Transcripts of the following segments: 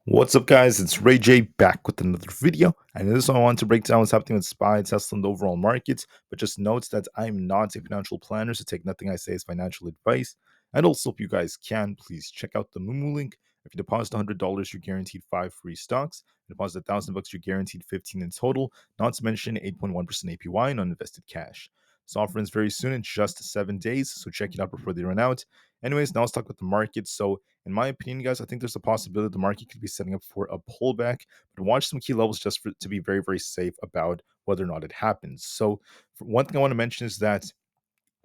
What's up, guys? It's Rey-Jay back with another video. And in this one, I want to break down what's happening with SPY, Tesla, and the overall markets. But just note that I'm not a financial planner, so take nothing I say as financial advice. And also, if you guys can, please check out the Moomoo link. If you deposit $100, you're guaranteed 5 free stocks. If you deposit $1,000, you're guaranteed 15 in total. Not to mention 8.1% APY on uninvested cash. This offer ends very soon in just 7 days, so check it out before they run out. Anyways, now let's talk about the market. So in my opinion, guys, I think there's a possibility the market could be setting up for a pullback, but watch some key levels just to be very, very safe about whether or not it happens. So, one thing I want to mention is that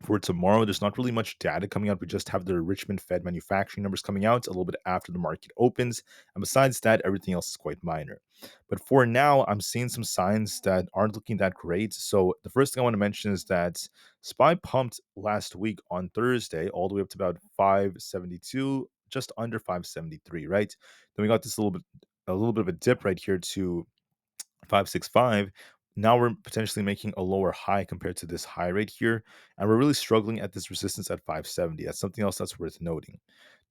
for tomorrow, there's not really much data coming out. We just have the Richmond Fed manufacturing numbers coming out a little bit after the market opens. And besides that, everything else is quite minor. But for now, I'm seeing some signs that aren't looking that great. So the first thing I want to mention is that SPY pumped last week on Thursday all the way up to about 572, just under 573, right? Then we got this a little bit of a dip right here to 565. Now we're potentially making a lower high compared to this high right here, and we're really struggling at this resistance at 570. That's something else that's worth noting.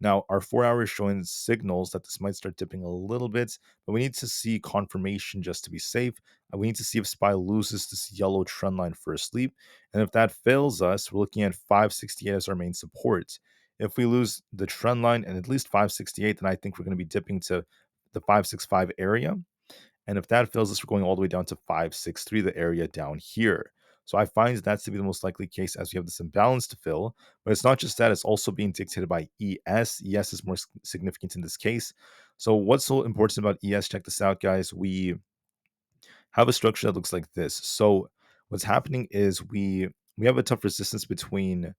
Now, our 4 hour is showing signals that this might start dipping a little bit, but we need to see confirmation just to be safe. We need to see if SPY loses this yellow trend line firstly, and if that fails us, we're looking at 568 as our main support. If we lose the trend line and at least 568, then I think we're going to be dipping to the 565 area, and if that fails us, we're going all the way down to 563, the area down here. So I find that to be the most likely case as we have this imbalance to fill. But it's not just that, it's also being dictated by ES. ES is more significant in this case. So what's so important about ES? Check this out, guys. We have a structure that looks like this. So what's happening is we have a tough resistance between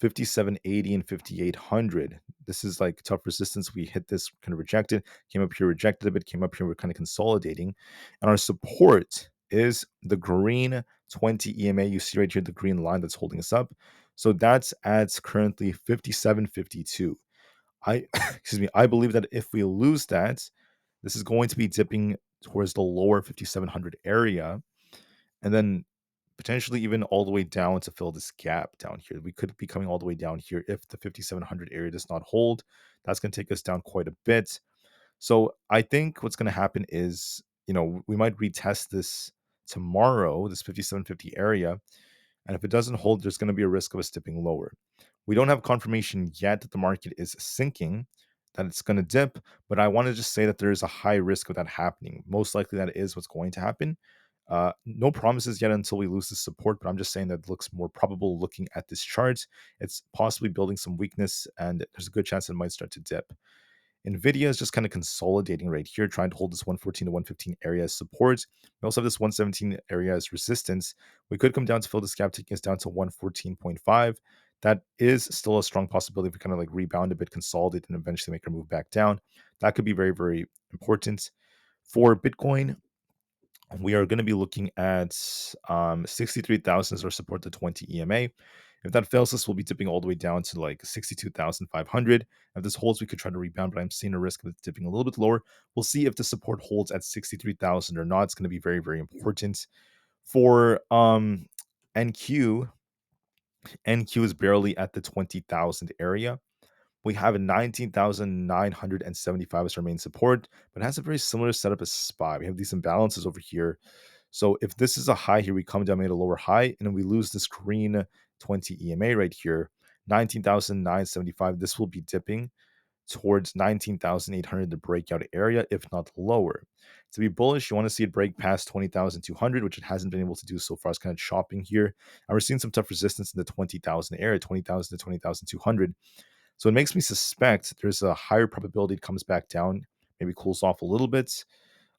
5780 and 5800. This is like tough resistance. We hit this, kind of rejected, came up here, rejected a bit, came up here, we're kind of consolidating. And our support is the green 20 EMA. You see right here the green line that's holding us up. So that's at currently 5752. I excuse me, I believe that if we lose that, this is going to be dipping towards the lower 5700 area, and then potentially even all the way down to fill this gap down here. We could be coming all the way down here if the 5700 area does not hold. That's going to take us down quite a bit. So I think what's going to happen is, we might retest this tomorrow, this 5750 area. And if it doesn't hold, there's going to be a risk of us dipping lower. We don't have confirmation yet that the market is sinking, that it's going to dip, but I want to just say that there is a high risk of that happening. Most likely that is what's going to happen. No promises yet until we lose the support, but I'm just saying that it looks more probable looking at this chart. It's possibly building some weakness, and there's a good chance it might start to dip. Nvda is just kind of consolidating right here, trying to hold this 114 to 115 area as support. We also have this 117 area as resistance. We could come down to fill this gap, taking us down to 114.5. That is still a strong possibility if we kind of like rebound a bit, consolidate, and eventually make our move back down. That could be very, very important. For Bitcoin, we are going to be looking at 63,000 as our support to 20 EMA. If that fails us, we'll be dipping all the way down to like 62,500. If this holds, we could try to rebound, but I'm seeing a risk of it dipping a little bit lower. We'll see if the support holds at 63,000 or not. It's going to be very, very important. For NQ, NQ is barely at the 20,000 area. We have a 19,975 as our main support, but it has a very similar setup as SPY. We have these imbalances over here. So if this is a high here, we come down, made a lower high, and then we lose this green 20 EMA right here, 19,975. This will be dipping towards 19,800, the breakout area, if not lower. To be bullish, you want to see it break past 20,200, which it hasn't been able to do so far. It's kind of chopping here. And we're seeing some tough resistance in the 20,000 area, 20,000 to 20,200. So it makes me suspect there's a higher probability it comes back down, maybe cools off a little bit.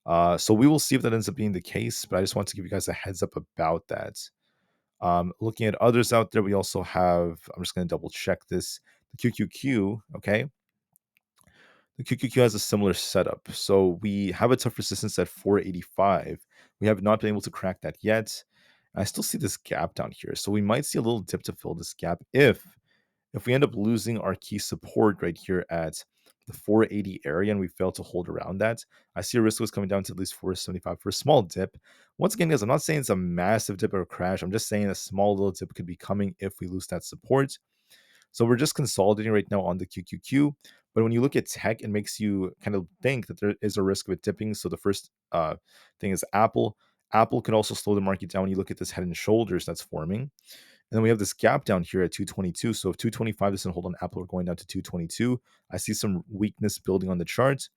So we will see if that ends up being the case, but I just want to give you guys a heads up about that. Looking at others out there, we also have, I'm just going to double check this, the QQQ, okay? The QQQ has a similar setup. So we have a tough resistance at 485. We have not been able to crack that yet. I still see this gap down here. So we might see a little dip to fill this gap if we end up losing our key support right here at the 480 area and we fail to hold around that. I see a risk was coming down to at least 475 for a small dip. Once again, guys, I'm not saying it's a massive dip or a crash. I'm just saying a small little dip could be coming if we lose that support. So we're just consolidating right now on the QQQ. But when you look at tech, it makes you kind of think that there is a risk of it dipping. So the first thing is Aapl. Aapl can also slow the market down when you look at this head and shoulders that's forming. And then we have this gap down here at 222. So if 225 doesn't hold on Aapl, we're going down to 222. I see some weakness building on the chart.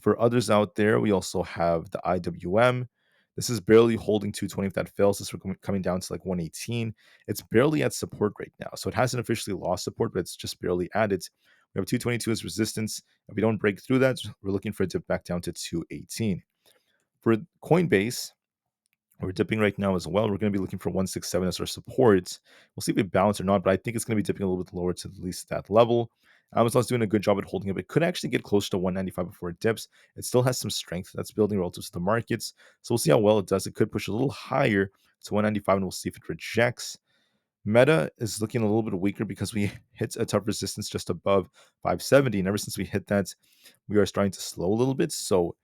For others out there, we also have the IWM. This is barely holding 220. If that fails, this we're coming down to like 118. It's barely at support right now. So it hasn't officially lost support, but it's just barely at it. We have 222 as resistance. If we don't break through that, we're looking for it to dip back down to 218. For Coinbase, we're dipping right now as well. We're going to be looking for 167 as our support. We'll see if it bounces or not, but I think it's going to be dipping a little bit lower to at least that level. Amazon's doing a good job at holding it. It could actually get close to 195 before it dips. It still has some strength that's building relative to the markets. So we'll see how well it does. It could push a little higher to 195, and we'll see if it rejects. Meta is looking a little bit weaker because we hit a tough resistance just above 570. And ever since we hit that, we are starting to slow a little bit. So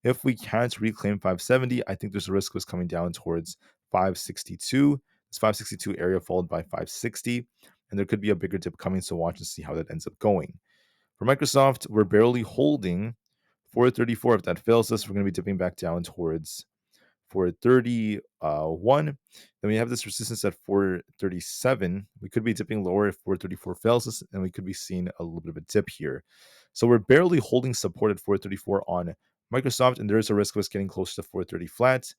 if we can't reclaim 570, I think there's a risk of us coming down towards 562. This 562 area followed by 560. And there could be a bigger dip coming. So watch and see how that ends up going. For Microsoft, we're barely holding 434. If that fails us, we're going to be dipping back down towards 431. Then we have this resistance at 437. We could be dipping lower if 434 fails us, and we could be seeing a little bit of a dip here. So we're barely holding support at 434 on Microsoft, and there is a risk of us getting close to 430 flat,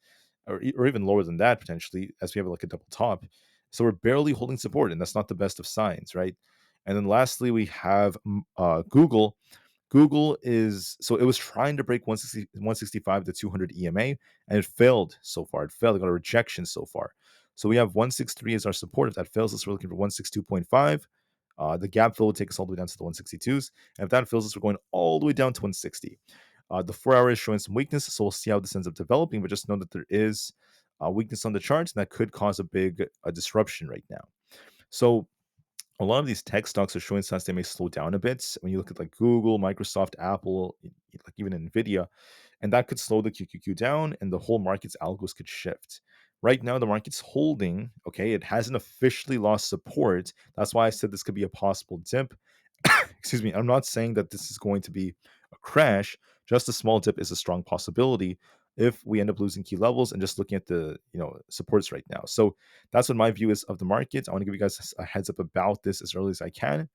or even lower than that potentially, as we have like a double top. So we're barely holding support, and that's not the best of signs, right? And then lastly, we have Google. Google is so it was trying to break 165 to 200 EMA, and it failed so far. It failed. It got a rejection so far. So we have 163 as our support. If that fails us, we're looking for 162.5. The gap fill will take us all the way down to the 162s. And if that fails us, we're going all the way down to 160. The 4 hour is showing some weakness, so we'll see how this ends up developing. But just know that there is weakness on the charts, and that could cause a big disruption right now. So a lot of these tech stocks are showing signs they may slow down a bit. When you look at like Google, Microsoft, Apple, like even Nvda, and that could slow the QQQ down, and the whole market's algos could shift. Right now, the market's holding. Okay, it hasn't officially lost support. That's why I said this could be a possible dip. Excuse me. I'm not saying that this is going to be a crash. Just a small dip is a strong possibility if we end up losing key levels and just looking at the supports right now. So that's what my view is of the market. I want to give you guys a heads up about this as early as I can.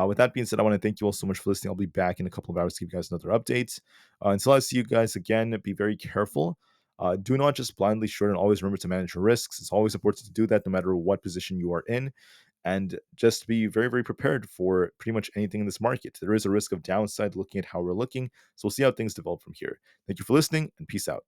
With that being said, I want to thank you all so much for listening. I'll be back in a couple of hours to give you guys another update. Until I see you guys again, be very careful. Do not just blindly short, and always remember to manage your risks. It's always important to do that no matter what position you are in. And just be very, very prepared for pretty much anything in this market. There is a risk of downside looking at how we're looking. So we'll see how things develop from here. Thank you for listening, and peace out.